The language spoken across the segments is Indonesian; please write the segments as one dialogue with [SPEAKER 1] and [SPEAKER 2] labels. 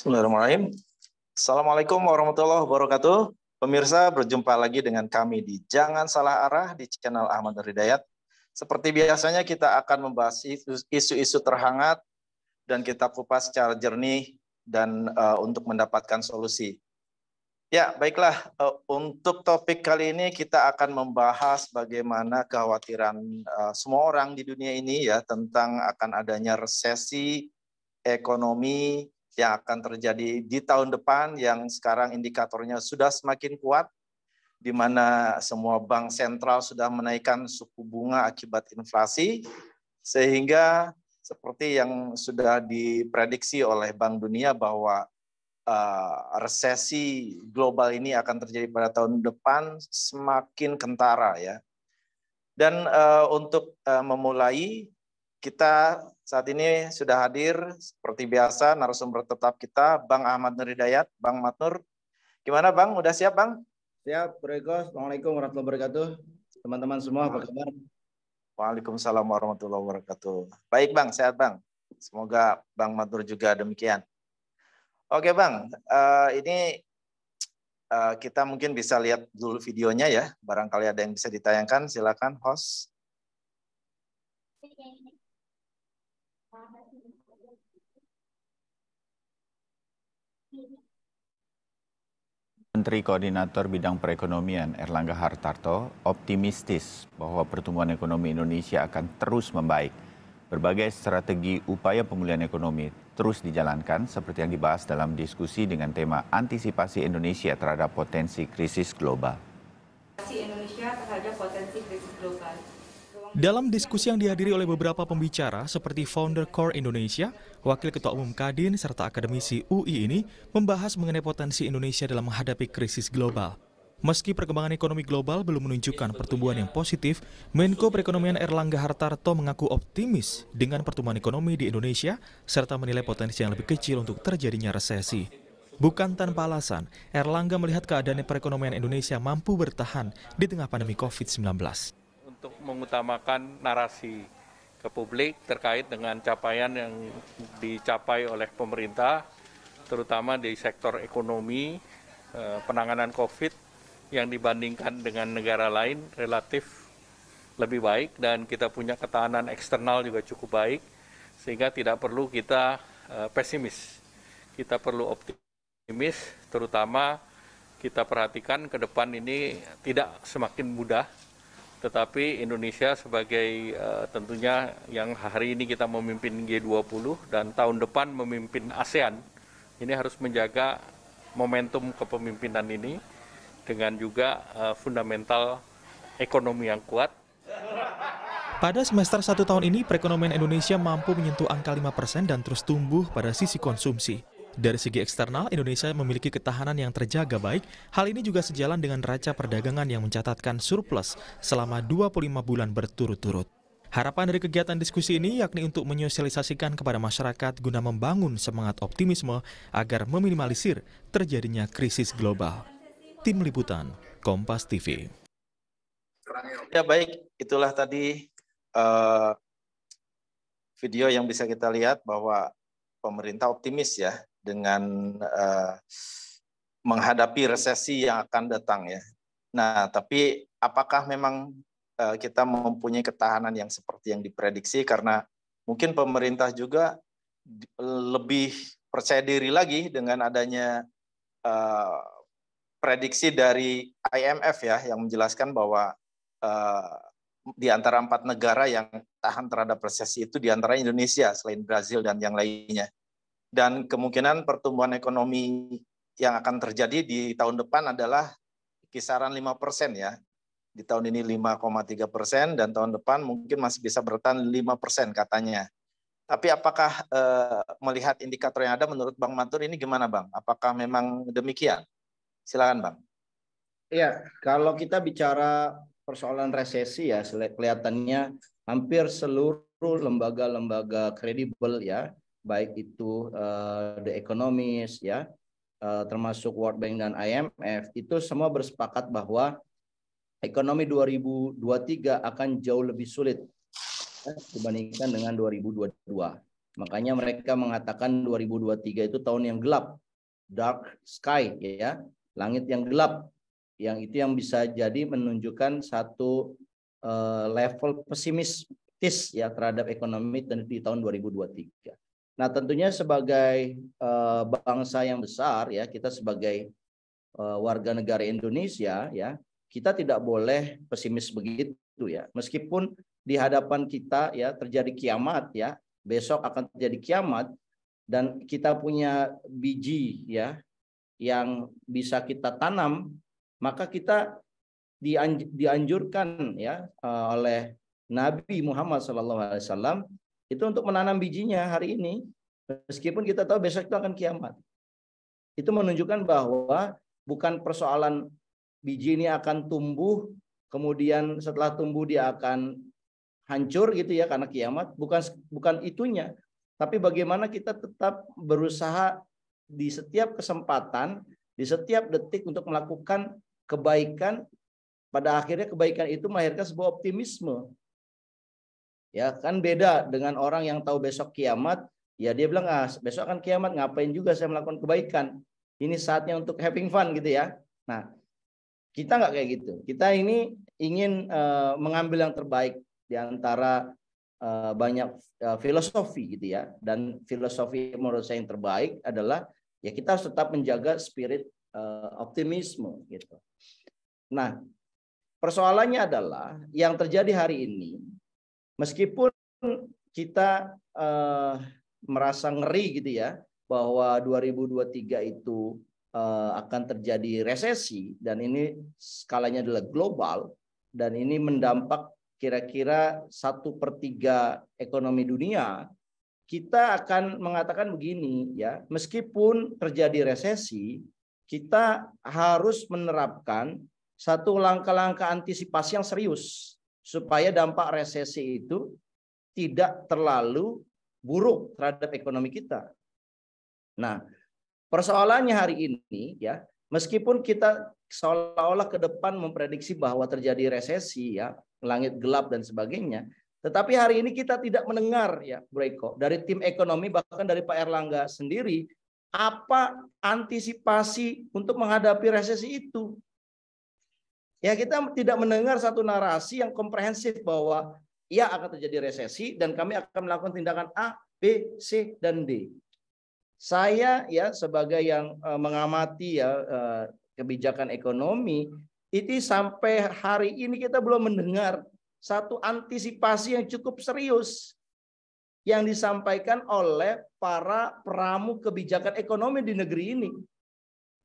[SPEAKER 1] Bismillahirrahmanirrahim. Assalamualaikum warahmatullahi wabarakatuh. Pemirsa, berjumpa lagi dengan kami di Jangan Salah Arah di channel Ahmad Nur Hidayat. Seperti biasanya kita akan membahas isu-isu terhangat dan kita kupas secara jernih dan untuk mendapatkan solusi. Ya, baiklah. Untuk topik kali ini kita akan membahas bagaimana kekhawatiran semua orang di dunia ini ya tentang akan adanya resesi ekonomi yang akan terjadi di tahun depan yang sekarang indikatornya sudah semakin kuat, di mana semua bank sentral sudah menaikkan suku bunga akibat inflasi, sehingga seperti yang sudah diprediksi oleh Bank Dunia bahwa resesi global ini akan terjadi pada tahun depan semakin kentara ya. Dan untuk memulai, kita saat ini sudah hadir seperti biasa narasumber tetap kita Bang Ahmad Nur Hidayat. Bang Ahmad Nur, gimana Bang? Udah siap Bang?
[SPEAKER 2] Siap, Bro Eko. Assalamualaikum warahmatullahi wabarakatuh. Teman-teman semua apa kabar?
[SPEAKER 1] Waalaikumsalam warahmatullahi wabarakatuh. Baik Bang, sehat Bang. Semoga Bang Ahmad Nur juga demikian. Oke Bang, ini kita mungkin bisa lihat dulu videonya ya. Barangkali ada yang bisa ditayangkan, silakan host.
[SPEAKER 3] Menteri Koordinator Bidang Perekonomian Erlangga Hartarto optimistis bahwa pertumbuhan ekonomi Indonesia akan terus membaik. Berbagai strategi upaya pemulihan ekonomi terus dijalankan seperti yang dibahas dalam diskusi dengan tema antisipasi Indonesia terhadap potensi krisis global.
[SPEAKER 4] Indonesia terhadap potensi krisis global. Dalam diskusi yang dihadiri oleh beberapa pembicara seperti founder Core Indonesia, Wakil Ketua Umum Kadin, serta akademisi UI ini membahas mengenai potensi Indonesia dalam menghadapi krisis global. Meski perkembangan ekonomi global belum menunjukkan pertumbuhan yang positif, Menko Perekonomian Erlangga Hartarto mengaku optimis dengan pertumbuhan ekonomi di Indonesia serta menilai potensi yang lebih kecil untuk terjadinya resesi. Bukan tanpa alasan, Erlangga melihat keadaan perekonomian Indonesia mampu bertahan di tengah pandemi COVID-19.
[SPEAKER 5] Untuk mengutamakan narasi ke publik terkait dengan capaian yang dicapai oleh pemerintah, terutama di sektor ekonomi, penanganan COVID yang dibandingkan dengan negara lain relatif lebih baik dan kita punya ketahanan eksternal juga cukup baik, sehingga tidak perlu kita pesimis. Kita perlu optimis, terutama kita perhatikan ke depan ini tidak semakin mudah. Tetapi Indonesia sebagai tentunya yang hari ini kita memimpin G20 dan tahun depan memimpin ASEAN, ini harus menjaga momentum kepemimpinan ini dengan juga fundamental ekonomi yang kuat.
[SPEAKER 4] Pada semester 1 tahun ini, perekonomian Indonesia mampu menyentuh angka 5% dan terus tumbuh pada sisi konsumsi. Dari segi eksternal, Indonesia memiliki ketahanan yang terjaga baik. Hal ini juga sejalan dengan neraca perdagangan yang mencatatkan surplus selama 25 bulan berturut-turut. Harapan dari kegiatan diskusi ini yakni untuk menyosialisasikan kepada masyarakat guna membangun semangat optimisme agar meminimalisir terjadinya krisis global. Tim Liputan, Kompas TV.
[SPEAKER 1] Ya baik, itulah tadi video yang bisa kita lihat bahwa pemerintah optimis ya dengan menghadapi resesi yang akan datang ya. Nah, tapi apakah memang kita mempunyai ketahanan yang seperti yang diprediksi, karena mungkin pemerintah juga lebih percaya diri lagi dengan adanya prediksi dari IMF ya yang menjelaskan bahwa di antara 4 negara yang tahan terhadap resesi itu di antara Indonesia selain Brazil dan yang lainnya. Dan kemungkinan pertumbuhan ekonomi yang akan terjadi di tahun depan adalah kisaran 5% ya. Di tahun ini 5,3% dan tahun depan mungkin masih bisa bertahan 5% katanya. Tapi apakah melihat indikator yang ada menurut Bang Matur ini gimana Bang? Apakah memang demikian? Silakan Bang.
[SPEAKER 2] Iya, kalau kita bicara persoalan resesi ya, kelihatannya hampir seluruh lembaga-lembaga kredibel ya, baik itu The Economist ya, termasuk World Bank dan IMF, itu semua bersepakat bahwa ekonomi 2023 akan jauh lebih sulit dibandingkan dengan 2022. Makanya mereka mengatakan 2023 itu tahun yang gelap, dark sky ya, langit yang gelap, yang itu yang bisa jadi menunjukkan satu level pesimistis ya terhadap ekonomi di tahun 2023. Nah, tentunya sebagai bangsa yang besar ya, kita sebagai warga negara Indonesia ya, kita tidak boleh pesimis begitu ya. Meskipun di hadapan kita ya terjadi kiamat ya, besok akan terjadi kiamat dan kita punya biji ya yang bisa kita tanam, maka kita dianjurkan ya oleh Nabi Muhammad SAW itu untuk menanam bijinya hari ini, meskipun kita tahu besok itu akan kiamat. Itu menunjukkan bahwa bukan persoalan biji ini akan tumbuh, kemudian setelah tumbuh dia akan hancur gitu ya karena kiamat, bukan itunya. Tapi bagaimana kita tetap berusaha di setiap kesempatan, di setiap detik untuk melakukan kebaikan, pada akhirnya kebaikan itu melahirkan sebuah optimisme. Ya kan beda dengan orang yang tahu besok kiamat, ya dia bilang besok akan kiamat, ngapain juga saya melakukan kebaikan. Ini saatnya untuk having fun gitu ya. Nah, kita nggak kayak gitu. Kita ini ingin mengambil yang terbaik di antara banyak filosofi gitu ya. Dan filosofi menurut saya yang terbaik adalah ya kita harus tetap menjaga spirit optimisme gitu. Nah, persoalannya adalah yang terjadi hari ini, meskipun kita merasa ngeri gitu ya bahwa 2023 itu akan terjadi resesi dan ini skalanya adalah global dan ini mendampak kira-kira 1/3 ekonomi dunia, kita akan mengatakan begini ya, meskipun terjadi resesi, kita harus menerapkan satu langkah-langkah antisipasi yang serius supaya dampak resesi itu tidak terlalu buruk terhadap ekonomi kita. Nah, persoalannya hari ini ya, meskipun kita seolah-olah ke depan memprediksi bahwa terjadi resesi ya, langit gelap dan sebagainya, tetapi hari ini kita tidak mendengar ya, Bro Eko, dari tim ekonomi bahkan dari Pak Erlangga sendiri apa antisipasi untuk menghadapi resesi itu. Ya, kita tidak mendengar satu narasi yang komprehensif bahwa ya akan terjadi resesi dan kami akan melakukan tindakan A, B, C, dan D. Saya ya sebagai yang mengamati ya kebijakan ekonomi, itu sampai hari ini kita belum mendengar satu antisipasi yang cukup serius yang disampaikan oleh para peramu kebijakan ekonomi di negeri ini.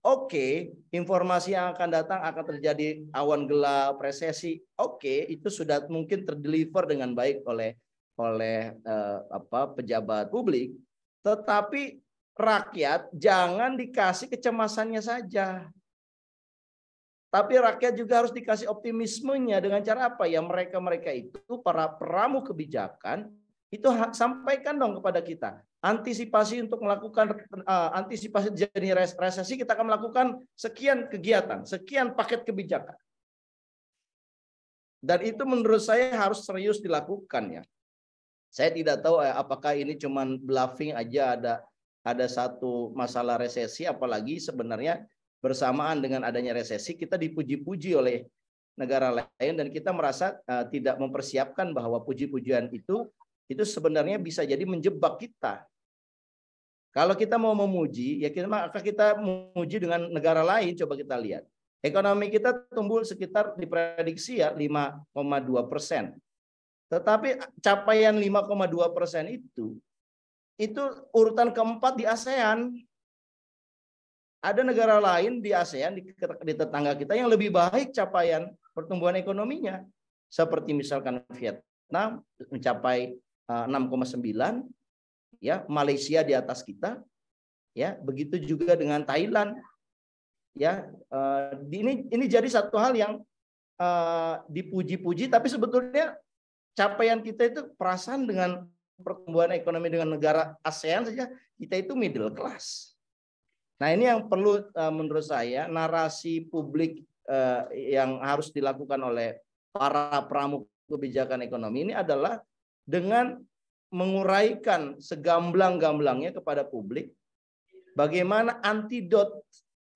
[SPEAKER 2] Oke, informasi yang akan datang akan terjadi awan gelap, resesi. Oke, itu sudah mungkin terdeliver dengan baik oleh pejabat publik. Tetapi rakyat jangan dikasih kecemasannya saja. Tapi rakyat juga harus dikasih optimismenya dengan cara apa ya? Mereka itu para peramu kebijakan itu sampaikan dong kepada kita. Antisipasi untuk melakukan antisipasi terjadinya resesi, kita akan melakukan sekian kegiatan, sekian paket kebijakan. Dan itu menurut saya harus serius dilakukan ya. Saya tidak tahu apakah ini cuman bluffing aja, ada satu masalah resesi, apalagi sebenarnya bersamaan dengan adanya resesi kita dipuji-puji oleh negara lain dan kita merasa tidak mempersiapkan bahwa puji-pujian itu sebenarnya bisa jadi menjebak kita. Kalau kita mau memuji, ya maka kita memuji dengan negara lain. Coba kita lihat. Ekonomi kita tumbuh sekitar diprediksi ya 5,2%. Tetapi capaian 5,2% itu urutan keempat di ASEAN. Ada negara lain di ASEAN, di tetangga kita yang lebih baik capaian pertumbuhan ekonominya. Seperti misalkan Vietnam mencapai 6,9, ya, Malaysia di atas kita, ya, begitu juga dengan Thailand, ya. Ini jadi satu hal yang dipuji-puji, tapi sebetulnya capaian kita itu perasaan dengan pertumbuhan ekonomi dengan negara ASEAN saja kita itu middle class. Nah, ini yang perlu menurut saya narasi publik yang harus dilakukan oleh para peramu kebijakan ekonomi ini adalah dengan menguraikan segamblang-gamblangnya kepada publik bagaimana antidot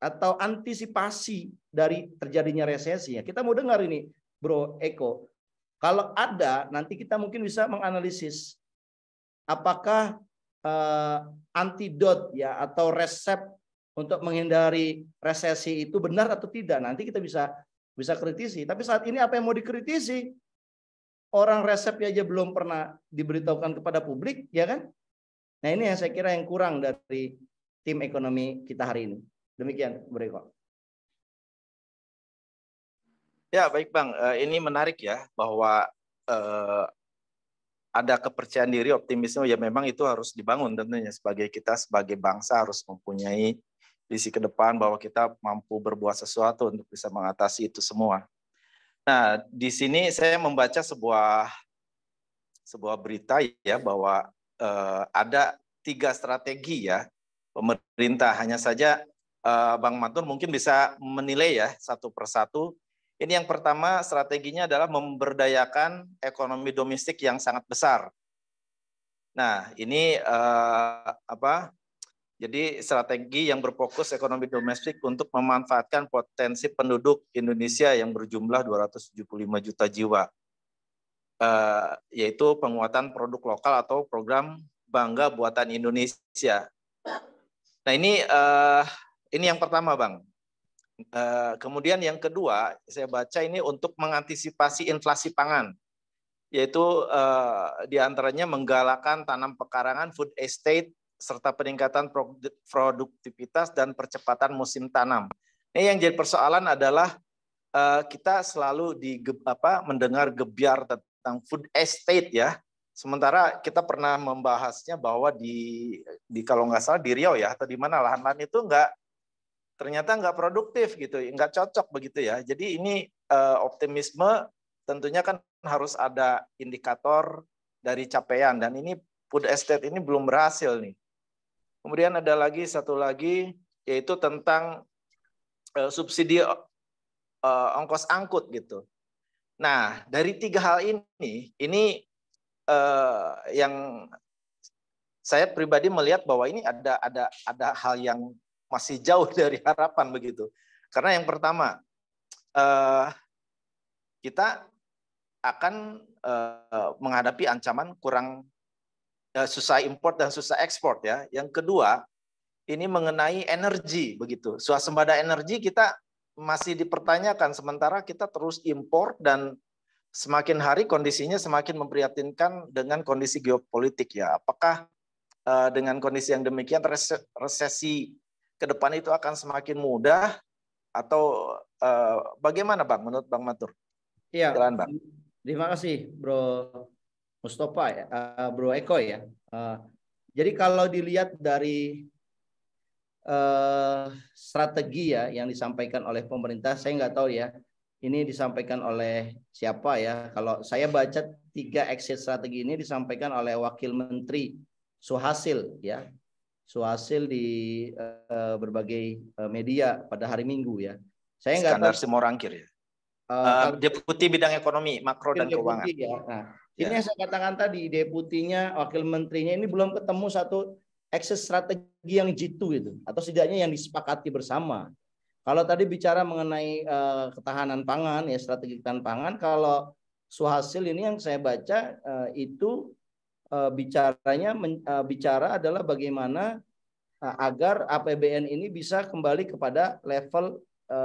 [SPEAKER 2] atau antisipasi dari terjadinya resesi. Kita mau dengar ini, Bro Eko. Kalau ada, nanti kita mungkin bisa menganalisis apakah antidot ya atau resep untuk menghindari resesi itu benar atau tidak. Nanti kita bisa kritisi. Tapi saat ini apa yang mau dikritisi? Orang resepnya aja belum pernah diberitahukan kepada publik, ya kan? Nah, ini yang saya kira yang kurang dari tim ekonomi kita hari ini. Demikian, Bro Eko.
[SPEAKER 1] Ya, baik Bang. Ini menarik ya, bahwa ada kepercayaan diri, optimisme, ya memang itu harus dibangun tentunya. Kita sebagai bangsa harus mempunyai visi ke depan bahwa kita mampu berbuat sesuatu untuk bisa mengatasi itu semua. Nah, di sini saya membaca sebuah berita ya bahwa ada 3 strategi ya pemerintah. Hanya saja Bang Matur mungkin bisa menilai ya satu persatu. Ini yang pertama, strateginya adalah memberdayakan ekonomi domestik yang sangat besar. Nah, ini jadi strategi yang berfokus ekonomi domestik untuk memanfaatkan potensi penduduk Indonesia yang berjumlah 275 juta jiwa, yaitu penguatan produk lokal atau program Bangga Buatan Indonesia. Nah, ini yang pertama, Bang. Kemudian yang kedua, saya baca ini untuk mengantisipasi inflasi pangan, yaitu diantaranya menggalakkan tanam pekarangan, food estate, serta peningkatan produktivitas dan percepatan musim tanam. Ini yang jadi persoalan adalah kita selalu mendengar gebiar tentang food estate ya. Sementara kita pernah membahasnya bahwa di kalau nggak salah di Riau ya atau di mana lahan-lahan itu ternyata nggak produktif gitu, nggak cocok begitu ya. Jadi ini optimisme tentunya kan harus ada indikator dari capaian dan ini food estate ini belum berhasil nih. Kemudian ada lagi satu lagi yaitu tentang subsidi ongkos angkut gitu. Nah, dari 3 hal ini yang saya pribadi melihat bahwa ini ada hal yang masih jauh dari harapan begitu. Karena yang pertama, kita akan menghadapi ancaman kurang susah import dan susah ekspor ya. Yang kedua, ini mengenai energi begitu. Swasembada energi kita masih dipertanyakan sementara kita terus impor dan semakin hari kondisinya semakin memprihatinkan dengan kondisi geopolitik ya. Apakah dengan kondisi yang demikian resesi ke depan itu akan semakin mudah atau bagaimana Bang menurut Bang Matur?
[SPEAKER 2] Iya.
[SPEAKER 1] Silakan Bang.
[SPEAKER 2] Terima kasih Bro Mustafa ya, Bro Eko ya. Jadi kalau dilihat dari strategi ya yang disampaikan oleh pemerintah, saya nggak tahu ya ini disampaikan oleh siapa ya. Kalau saya baca 3 exit strategi ini disampaikan oleh Wakil Menteri Suhasil ya. Suhasil di berbagai media pada hari Minggu ya. Saya nggak tahu.
[SPEAKER 1] Simorangkir ya. Deputi Bidang Ekonomi, Makro dan Keuangan.
[SPEAKER 2] Ya. Nah, ini yang saya katakan tadi, deputinya, wakil menterinya ini belum ketemu satu exit strategi yang jitu itu, atau setidaknya yang disepakati bersama. Kalau tadi bicara mengenai ketahanan pangan, ya strategi ketahanan pangan, kalau Suhasil ini yang saya baca itu bicara adalah bagaimana agar APBN ini bisa kembali kepada level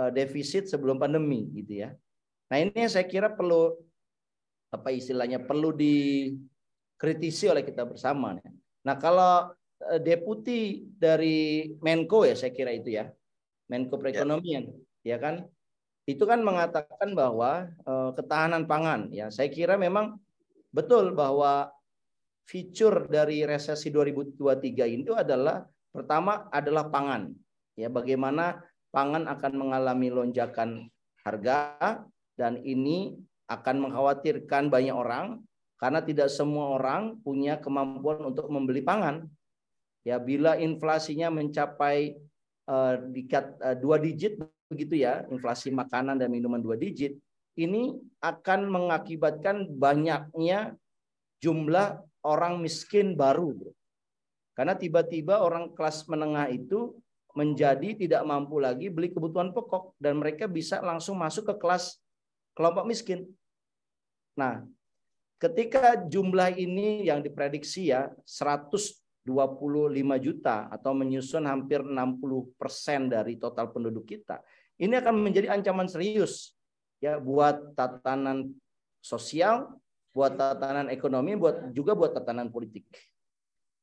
[SPEAKER 2] defisit sebelum pandemi, gitu ya. Nah ini yang saya kira perlu perlu dikritisi oleh kita bersama. Nah kalau deputi dari Menko ya saya kira itu ya, Menko Perekonomian ya kan, itu kan mengatakan bahwa ketahanan pangan ya, saya kira memang betul bahwa fitur dari resesi 2023 itu adalah pertama adalah pangan ya, bagaimana pangan akan mengalami lonjakan harga. Dan ini akan mengkhawatirkan banyak orang karena tidak semua orang punya kemampuan untuk membeli pangan. Ya, bila inflasinya mencapai 2 digit begitu ya, inflasi makanan dan minuman 2 digit, ini akan mengakibatkan banyaknya jumlah orang miskin baru. Karena tiba-tiba orang kelas menengah itu menjadi tidak mampu lagi beli kebutuhan pokok dan mereka bisa langsung masuk ke kelas kelompok miskin. Nah, ketika jumlah ini yang diprediksi ya 125 juta atau menyusun hampir 60% dari total penduduk kita, ini akan menjadi ancaman serius ya buat tatanan sosial, buat tatanan ekonomi, juga buat tatanan politik.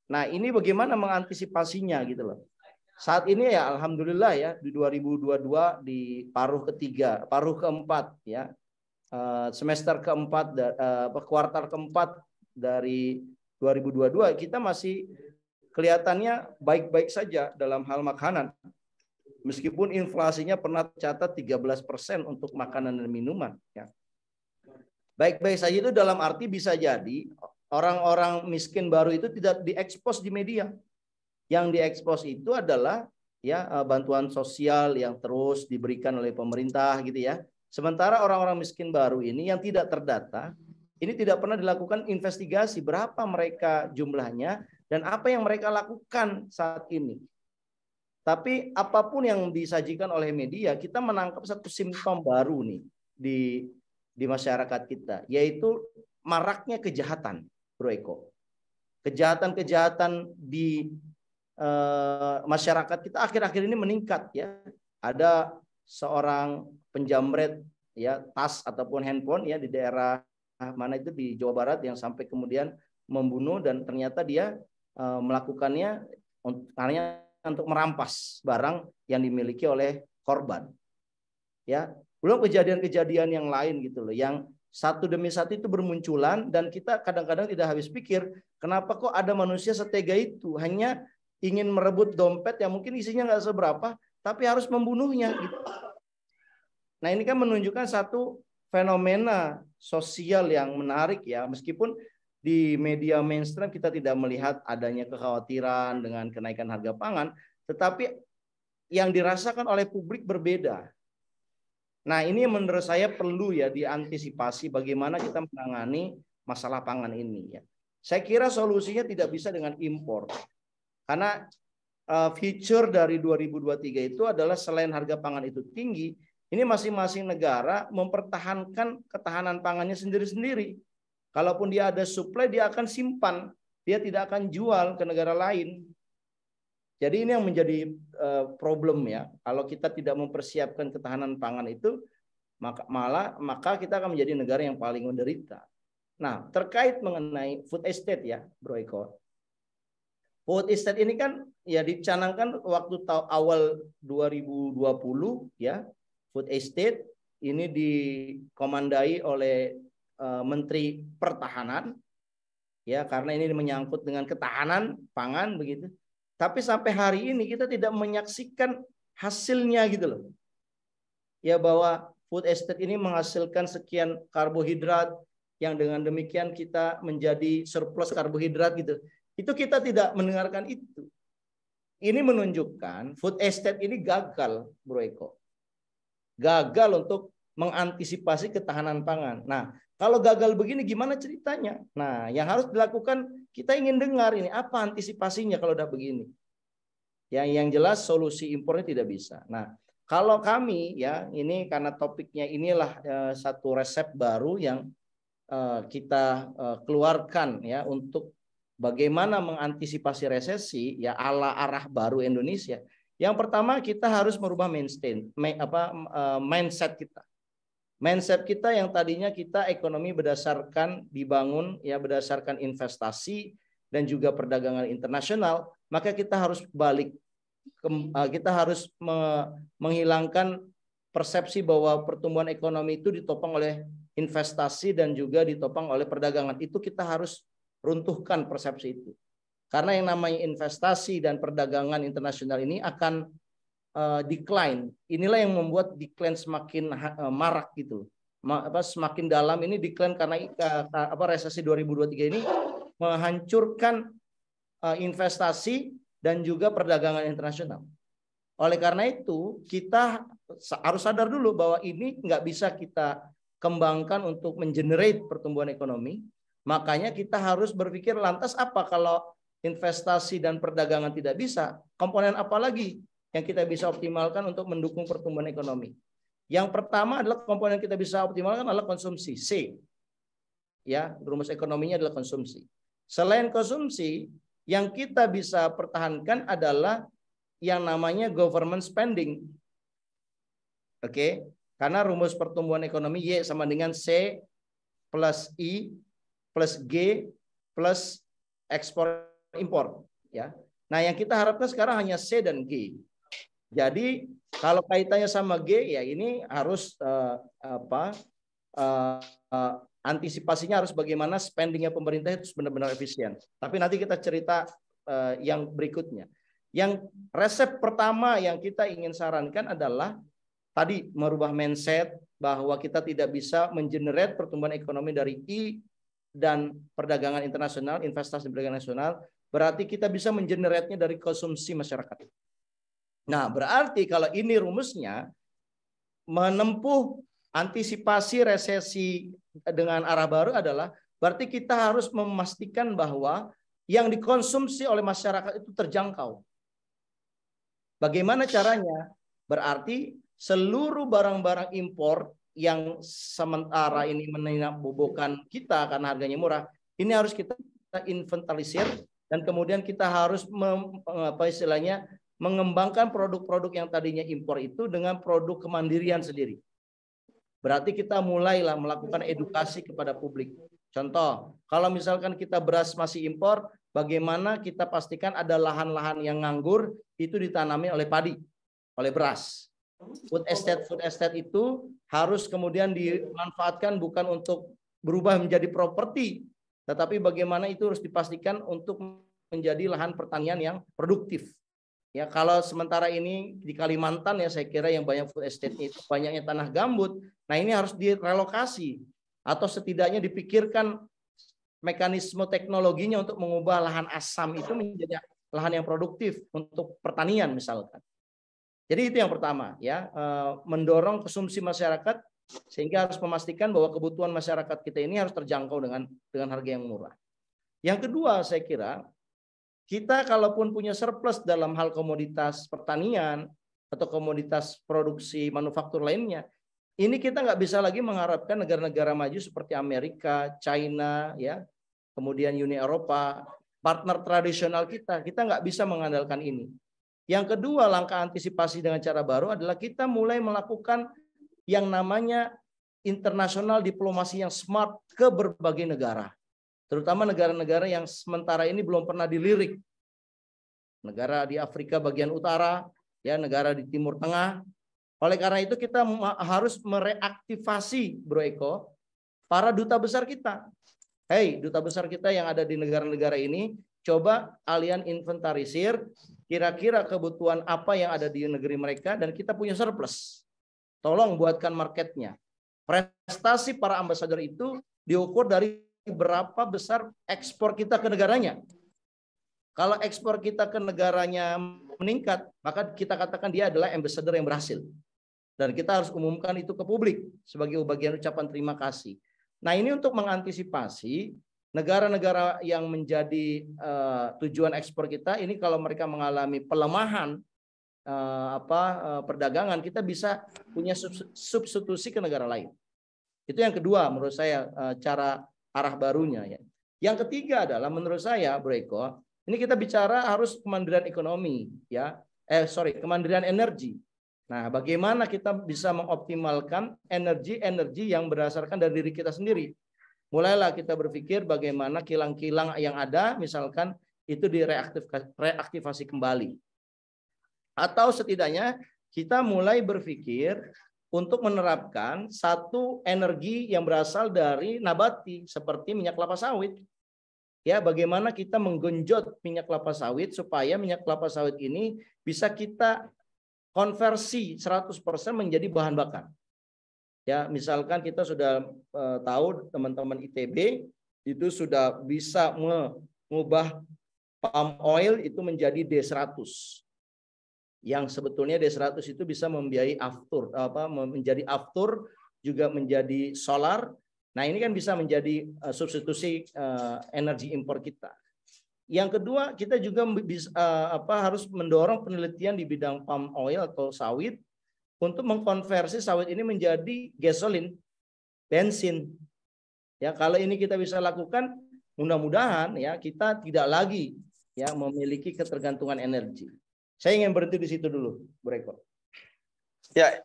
[SPEAKER 2] Nah, ini bagaimana mengantisipasinya gitu loh. Saat ini ya alhamdulillah ya di 2022 di paruh keempat ya, semester keempat, kuartal keempat dari 2022 kita masih kelihatannya baik-baik saja dalam hal makanan. Meskipun inflasinya pernah tercatat 13% untuk makanan dan minuman. Ya. Baik-baik saja itu dalam arti bisa jadi orang-orang miskin baru itu tidak diekspos di media. Yang diekspos itu adalah ya bantuan sosial yang terus diberikan oleh pemerintah gitu ya. Sementara orang-orang miskin baru ini yang tidak terdata, ini tidak pernah dilakukan investigasi berapa mereka jumlahnya dan apa yang mereka lakukan saat ini. Tapi apapun yang disajikan oleh media, kita menangkap satu simptom baru nih di masyarakat kita, yaitu maraknya kejahatan, Bro Eko. Kejahatan-kejahatan di masyarakat kita akhir-akhir ini meningkat ya. Ada seorang penjamret ya tas ataupun handphone ya di daerah mana itu di Jawa Barat yang sampai kemudian membunuh dan ternyata dia melakukannya untuk merampas barang yang dimiliki oleh korban. Ya, belum kejadian-kejadian yang lain gitu loh yang satu demi satu itu bermunculan, dan kita kadang-kadang tidak habis pikir, kenapa kok ada manusia setega itu, hanya ingin merebut dompet yang mungkin isinya nggak seberapa, tapi harus membunuhnya. Gitu. Nah ini kan menunjukkan satu fenomena sosial yang menarik ya, meskipun di media mainstream kita tidak melihat adanya kekhawatiran dengan kenaikan harga pangan, tetapi yang dirasakan oleh publik berbeda. Nah ini menurut saya perlu ya diantisipasi bagaimana kita menangani masalah pangan ini ya. Saya kira solusinya tidak bisa dengan impor. Karena feature dari 2023 itu adalah selain harga pangan itu tinggi, ini masing-masing negara mempertahankan ketahanan pangannya sendiri-sendiri. Kalaupun dia ada supply, dia akan simpan. Dia tidak akan jual ke negara lain. Jadi ini yang menjadi problem ya. Kalau kita tidak mempersiapkan ketahanan pangan itu, maka kita akan menjadi negara yang paling menderita. Nah, terkait mengenai food estate ya, Bro Eko. Food estate ini kan ya dicanangkan waktu awal 2020 ya. Food estate ini dikomandai oleh Menteri Pertahanan ya, karena ini menyangkut dengan ketahanan pangan begitu. Tapi sampai hari ini kita tidak menyaksikan hasilnya gitu loh. Ya bahwa food estate ini menghasilkan sekian karbohidrat yang dengan demikian kita menjadi surplus karbohidrat gitu. Itu kita tidak mendengarkan itu. Ini menunjukkan food estate ini gagal, Bro Eko. Gagal untuk mengantisipasi ketahanan pangan. Nah, kalau gagal begini gimana ceritanya? Nah, yang harus dilakukan kita ingin dengar ini apa antisipasinya kalau udah begini. Yang jelas solusi impornya tidak bisa. Nah, kalau kami ya ini karena topiknya inilah satu resep baru yang kita keluarkan ya untuk bagaimana mengantisipasi resesi ya ala arah baru Indonesia. Yang pertama kita harus merubah mindset kita. Mindset kita yang tadinya kita ekonomi berdasarkan dibangun ya berdasarkan investasi dan juga perdagangan internasional, maka kita harus balik. Kita harus menghilangkan persepsi bahwa pertumbuhan ekonomi itu ditopang oleh investasi dan juga ditopang oleh perdagangan. Itu kita harus runtuhkan persepsi itu. Karena yang namanya investasi dan perdagangan internasional ini akan decline. Inilah yang membuat decline semakin marak gitu. Semakin dalam ini decline karena resesi 2023 ini menghancurkan investasi dan juga perdagangan internasional. Oleh karena itu kita harus sadar dulu bahwa ini nggak bisa kita kembangkan untuk mengenerate pertumbuhan ekonomi. Makanya kita harus berpikir lantas apa kalau investasi dan perdagangan tidak bisa, komponen apa lagi yang kita bisa optimalkan untuk mendukung pertumbuhan ekonomi. Yang pertama adalah komponen yang kita bisa optimalkan adalah konsumsi. C. Ya, rumus ekonominya adalah konsumsi. Selain konsumsi, yang kita bisa pertahankan adalah yang namanya government spending. Oke, karena rumus pertumbuhan ekonomi Y sama dengan C plus I plus G plus ekspor impor. Ya. Nah, yang kita harapkan sekarang hanya C dan G. Jadi kalau kaitannya sama G ya ini harus antisipasinya harus bagaimana spendingnya pemerintah itu benar-benar efisien. Tapi nanti kita cerita yang berikutnya. Yang resep pertama yang kita ingin sarankan adalah tadi merubah mindset bahwa kita tidak bisa mengenerate pertumbuhan ekonomi dari I dan perdagangan internasional, investasi perdagangan nasional, berarti kita bisa mengenerate-nya dari konsumsi masyarakat. Nah, berarti kalau ini rumusnya menempuh antisipasi resesi dengan arah baru adalah berarti kita harus memastikan bahwa yang dikonsumsi oleh masyarakat itu terjangkau. Bagaimana caranya? Berarti seluruh barang-barang impor yang sementara ini meninabobokan kita karena harganya murah, ini harus kita inventarisir dan kemudian kita harus mengembangkan produk-produk yang tadinya impor itu dengan produk kemandirian sendiri. Berarti kita mulailah melakukan edukasi kepada publik. Contoh, kalau misalkan kita beras masih impor, bagaimana kita pastikan ada lahan-lahan yang nganggur itu ditanami oleh padi, oleh beras. Food estate itu harus kemudian dimanfaatkan bukan untuk berubah menjadi properti, tetapi bagaimana itu harus dipastikan untuk menjadi lahan pertanian yang produktif. Ya, kalau sementara ini di Kalimantan ya saya kira yang banyak food estate itu banyaknya tanah gambut. Nah, ini harus direlokasi atau setidaknya dipikirkan mekanisme teknologinya untuk mengubah lahan asam itu menjadi lahan yang produktif untuk pertanian misalkan. Jadi itu yang pertama ya, mendorong konsumsi masyarakat sehingga harus memastikan bahwa kebutuhan masyarakat kita ini harus terjangkau dengan harga yang murah. Yang kedua saya kira kita kalaupun punya surplus dalam hal komoditas pertanian atau komoditas produksi manufaktur lainnya, ini kita nggak bisa lagi mengharapkan negara-negara maju seperti Amerika, China, ya, kemudian Uni Eropa, partner tradisional kita nggak bisa mengandalkan ini. Yang kedua, langkah antisipasi dengan cara baru adalah kita mulai melakukan yang namanya internasional diplomasi yang smart ke berbagai negara. Terutama negara-negara yang sementara ini belum pernah dilirik. Negara di Afrika bagian utara, ya, negara di Timur Tengah. Oleh karena itu kita harus mereaktivasi, Bro Eko, para duta besar kita. Hei, duta besar kita yang ada di negara-negara ini, coba kalian inventarisir kira-kira kebutuhan apa yang ada di negeri mereka dan kita punya surplus. Tolong buatkan marketnya. Prestasi para ambasador itu diukur dari berapa besar ekspor kita ke negaranya. Kalau ekspor kita ke negaranya meningkat, maka kita katakan dia adalah ambassador yang berhasil. Dan kita harus umumkan itu ke publik sebagai bagian ucapan terima kasih. Nah, ini untuk mengantisipasi negara-negara yang menjadi tujuan ekspor kita ini kalau mereka mengalami pelemahan perdagangan, kita bisa punya substitusi ke negara lain. Itu yang kedua menurut saya cara arah barunya ya. Yang ketiga adalah menurut saya, Bro Eko, ini kita bicara harus kemandirian ekonomi ya. Kemandirian energi. Nah, bagaimana kita bisa mengoptimalkan energi yang berdasarkan dari diri kita sendiri. Mulailah kita berpikir bagaimana kilang-kilang yang ada misalkan itu direaktivasi kembali. Atau setidaknya kita mulai berpikir untuk menerapkan satu energi yang berasal dari nabati seperti minyak kelapa sawit. Ya, bagaimana kita menggenjot minyak kelapa sawit supaya minyak kelapa sawit ini bisa kita konversi 100% menjadi bahan bakar. Ya, misalkan kita sudah tahu teman-teman ITB itu sudah bisa mengubah palm oil itu menjadi D100. Yang sebetulnya D100 itu bisa membiayai menjadi aftur juga menjadi solar. Nah, ini kan bisa menjadi substitusi energi impor kita. Yang kedua, kita juga harus mendorong penelitian di bidang palm oil atau sawit untuk mengkonversi sawit ini menjadi gasolin, bensin. Ya, kalau ini kita bisa lakukan, mudah-mudahan ya kita tidak lagi ya memiliki ketergantungan energi. Saya ingin berhenti di situ dulu, Bu Eko.
[SPEAKER 1] Ya,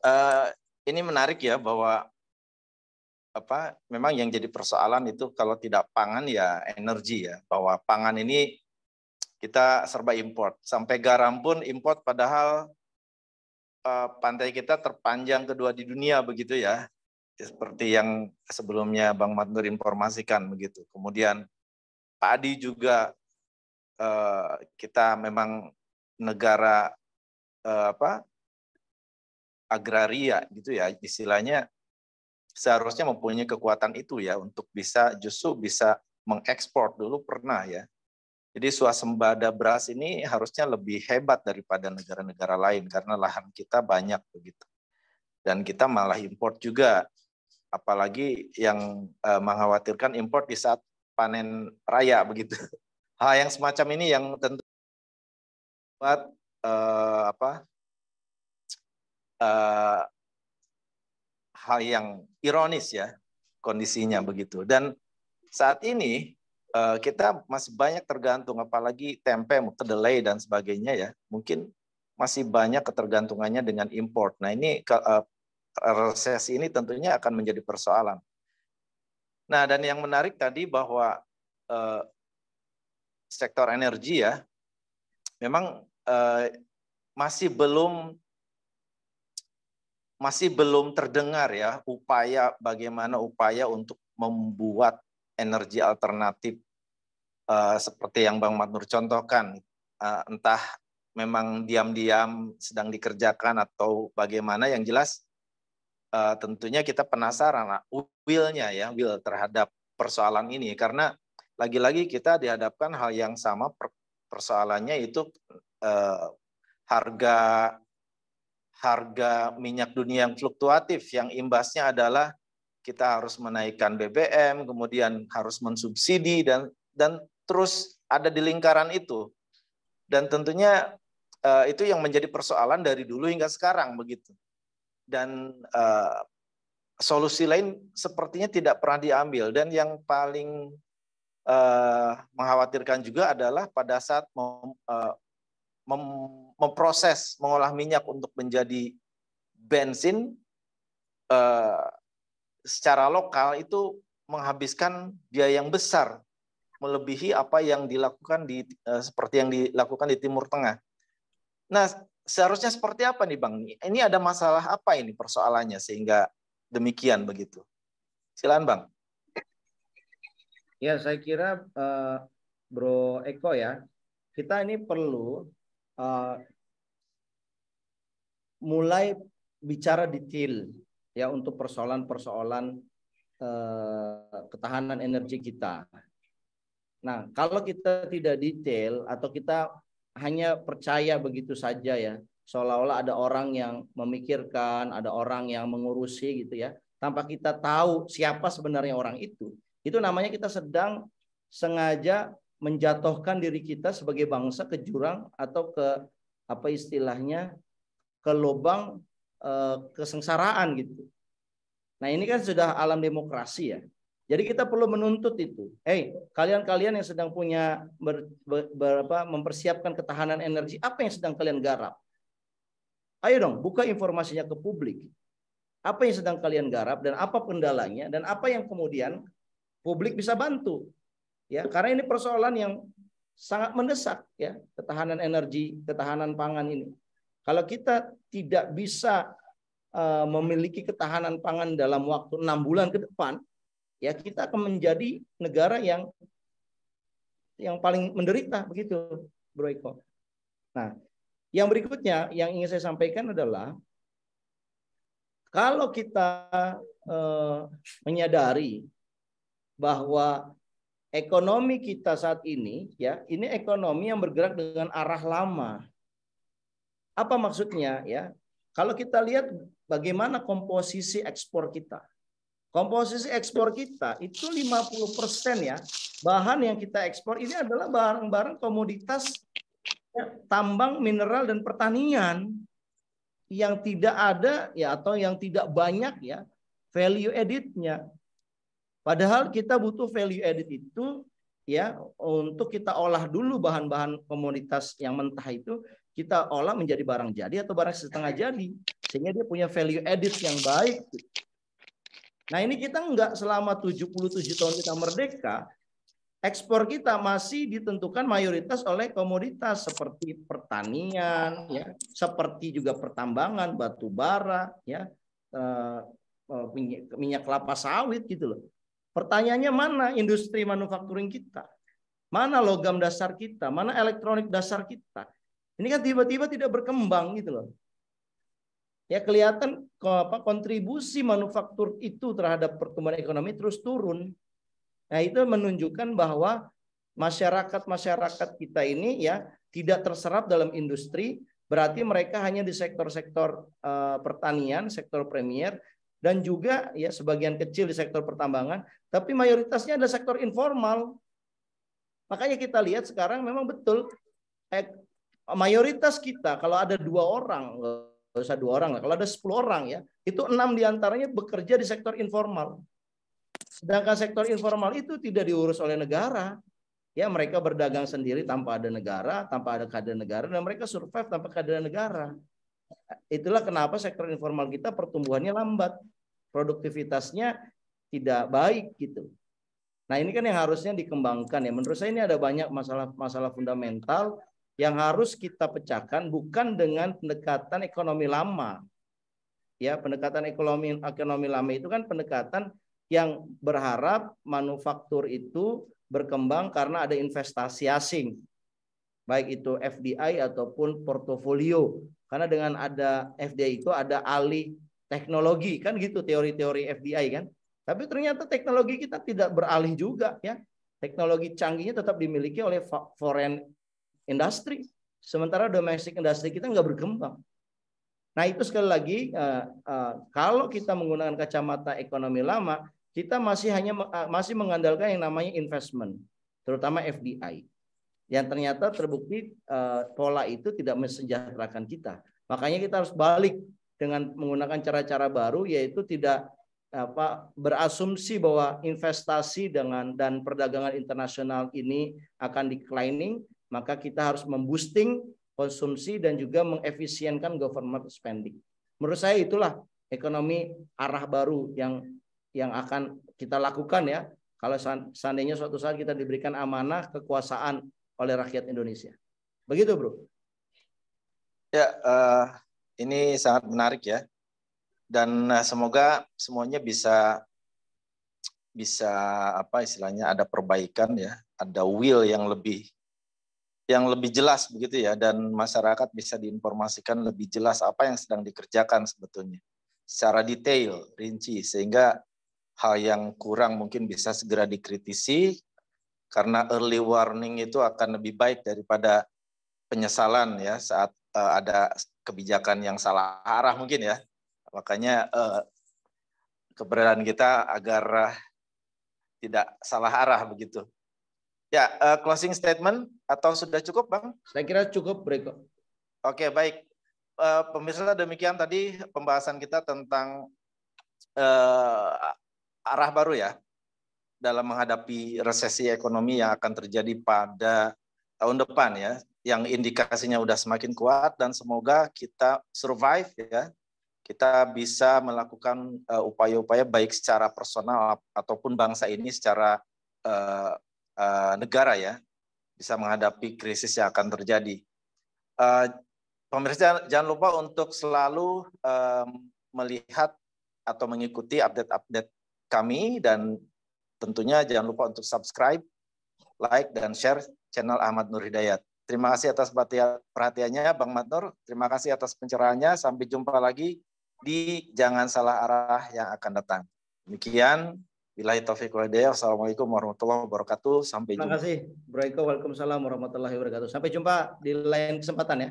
[SPEAKER 1] ini menarik ya bahwa memang yang jadi persoalan itu kalau tidak pangan ya energi ya. Bahwa pangan ini kita serba import. Sampai garam pun import padahal pantai kita terpanjang kedua di dunia begitu ya. Seperti yang sebelumnya Bang Matnur informasikan begitu. Kemudian padi juga kita memang negara agraria gitu ya, istilahnya seharusnya mempunyai kekuatan itu ya untuk bisa mengekspor dulu pernah ya. Jadi swasembada beras ini harusnya lebih hebat daripada negara-negara lain karena lahan kita banyak begitu. Dan kita malah import juga, apalagi yang mengkhawatirkan import di saat panen raya begitu. Hal yang semacam ini yang tentu buat hal yang ironis ya kondisinya begitu. Dan saat ini kita masih banyak tergantung, apalagi tempe, kedelai dan sebagainya ya. Mungkin masih banyak ketergantungannya dengan import. Nah, ini resesi ini tentunya akan menjadi persoalan. Nah, dan yang menarik tadi bahwa sektor energi ya memang masih belum masih belum terdengar ya bagaimana upaya untuk membuat energi alternatif seperti yang Bang Matnur contohkan, entah memang diam-diam sedang dikerjakan atau bagaimana. Yang jelas tentunya kita penasaran will-nya terhadap persoalan ini, karena lagi-lagi kita dihadapkan hal yang sama. Persoalannya itu harga minyak dunia yang fluktuatif, yang imbasnya adalah kita harus menaikkan BBM, kemudian harus mensubsidi dan terus ada di lingkaran itu. Dan tentunya itu yang menjadi persoalan dari dulu hingga sekarang begitu. Dan solusi lain sepertinya tidak pernah diambil. Dan yang paling mengkhawatirkan juga adalah pada saat memproses, mengolah minyak untuk menjadi bensin secara lokal itu menghabiskan biaya yang besar, melebihi apa yang dilakukan seperti yang dilakukan di Timur Tengah. Nah, seharusnya seperti apa nih Bang? Ini ada masalah apa ini persoalannya sehingga demikian begitu? Silakan Bang.
[SPEAKER 2] Ya, saya kira Bro Eko ya, kita ini perlu mulai bicara detail ya untuk persoalan-persoalan ketahanan energi kita. Nah, kalau kita tidak detail atau kita hanya percaya begitu saja ya, seolah-olah ada orang yang memikirkan, ada orang yang mengurusi gitu ya, tanpa kita tahu siapa sebenarnya orang itu namanya kita sedang sengaja menjatuhkan diri kita sebagai bangsa ke jurang atau ke apa istilahnya, ke lubang kesengsaraan gitu. Nah, ini kan sudah alam demokrasi ya. Jadi kita perlu menuntut itu. Kalian-kalian yang sedang punya mempersiapkan ketahanan energi, apa yang sedang kalian garap? Ayo dong, buka informasinya ke publik. Apa yang sedang kalian garap dan apa kendalanya dan apa yang kemudian publik bisa bantu. Ya, karena ini persoalan yang sangat mendesak ya, ketahanan energi, ketahanan pangan ini. Kalau kita tidak bisa memiliki ketahanan pangan dalam waktu 6 bulan ke depan, ya kita akan menjadi negara yang paling menderita begitu, Bro Eko. Nah, yang berikutnya yang ingin saya sampaikan adalah kalau kita menyadari bahwa ekonomi kita saat ini ya, ini ekonomi yang bergerak dengan arah lama. Apa maksudnya ya? Kalau kita lihat bagaimana komposisi ekspor kita. Komposisi ekspor kita itu 50% ya. Bahan yang kita ekspor ini adalah barang-barang komoditas ya, tambang, mineral dan pertanian yang tidak ada ya atau yang tidak banyak ya value added-nya. Padahal kita butuh value added itu ya untuk kita olah dulu bahan-bahan komoditas yang mentah itu, kita olah menjadi barang jadi atau barang setengah jadi sehingga dia punya value added yang baik. Nah, ini kita enggak selama 77 tahun kita merdeka, ekspor kita masih ditentukan mayoritas oleh komoditas seperti pertanian ya, seperti juga pertambangan, batu bara ya, minyak kelapa sawit gitu loh. Pertanyaannya mana industri manufacturing kita? Mana logam dasar kita? Mana elektronik dasar kita? Ini kan tiba-tiba tidak berkembang gitu loh. Ya kelihatan kontribusi manufaktur itu terhadap pertumbuhan ekonomi terus turun. Nah, itu menunjukkan bahwa masyarakat kita ini ya tidak terserap dalam industri, berarti mereka hanya di sektor-sektor pertanian, sektor premier, dan juga ya sebagian kecil di sektor pertambangan, tapi mayoritasnya ada sektor informal. Makanya kita lihat sekarang memang betul mayoritas kita kalau ada 2 orang, nggak usah 2 orang lah, kalau ada 10 orang ya, itu 6 diantaranya bekerja di sektor informal. Sedangkan sektor informal itu tidak diurus oleh negara. Ya, mereka berdagang sendiri tanpa ada negara, tanpa ada kehadiran negara, dan mereka survive tanpa kehadiran negara. Itulah kenapa sektor informal kita pertumbuhannya lambat, produktivitasnya tidak baik gitu. Nah, ini kan yang harusnya dikembangkan ya. Menurut saya ini ada banyak masalah fundamental yang harus kita pecahkan, bukan dengan pendekatan ekonomi lama. Ya, pendekatan ekonomi lama itu kan pendekatan yang berharap manufaktur itu berkembang karena ada investasi asing, baik itu FDI ataupun portofolio. Karena dengan ada FDI itu ada alih teknologi, kan gitu teori-teori FDI kan. Tapi ternyata teknologi kita tidak beralih juga ya. Teknologi canggihnya tetap dimiliki oleh foreign industry. Sementara domestic industry kita nggak berkembang. Nah itu sekali lagi kalau kita menggunakan kacamata ekonomi lama, kita masih mengandalkan yang namanya investment, terutama FDI. Yang ternyata terbukti pola itu tidak mensejahterakan kita. Makanya kita harus balik dengan menggunakan cara-cara baru, yaitu tidak berasumsi bahwa investasi dan perdagangan internasional ini akan declining, maka kita harus memboosting konsumsi dan juga mengefisienkan government spending. Menurut saya itulah ekonomi arah baru yang akan kita lakukan ya, kalau seandainya suatu saat kita diberikan amanah kekuasaan oleh rakyat Indonesia. Begitu, Bro.
[SPEAKER 1] Ya, ini sangat menarik ya. Dan semoga semuanya bisa apa istilahnya, ada perbaikan ya, ada will yang lebih jelas begitu ya, dan masyarakat bisa diinformasikan lebih jelas apa yang sedang dikerjakan sebetulnya secara detail, rinci, sehingga hal yang kurang mungkin bisa segera dikritisi, karena early warning itu akan lebih baik daripada penyesalan ya saat ada kebijakan yang salah arah mungkin ya. Makanya keberadaan kita agar tidak salah arah begitu. Ya, closing statement atau sudah cukup, Bang?
[SPEAKER 2] Saya kira cukup, Breko.
[SPEAKER 1] Oke, baik. Pemirsa, demikian tadi pembahasan kita tentang arah baru ya dalam menghadapi resesi ekonomi yang akan terjadi pada tahun depan ya, yang indikasinya udah semakin kuat, dan semoga kita survive ya. Kita bisa melakukan upaya-upaya baik secara personal ataupun bangsa ini secara negara ya, bisa menghadapi krisis yang akan terjadi. Pemirsa jangan lupa untuk selalu melihat atau mengikuti update-update kami, dan tentunya jangan lupa untuk subscribe, like, dan share channel Ahmad Nur Hidayat. Terima kasih atas perhatiannya Bang Madnur, terima kasih atas pencerahannya, sampai jumpa lagi di Jangan Salah Arah yang akan datang. Demikian. Billahi taufiq wal hidayah. Assalamualaikum warahmatullahi wabarakatuh. Sampai jumpa.
[SPEAKER 2] Terima kasih, Bro Eko. Waalaikumsalam warahmatullahi wabarakatuh. Sampai jumpa di lain kesempatan ya.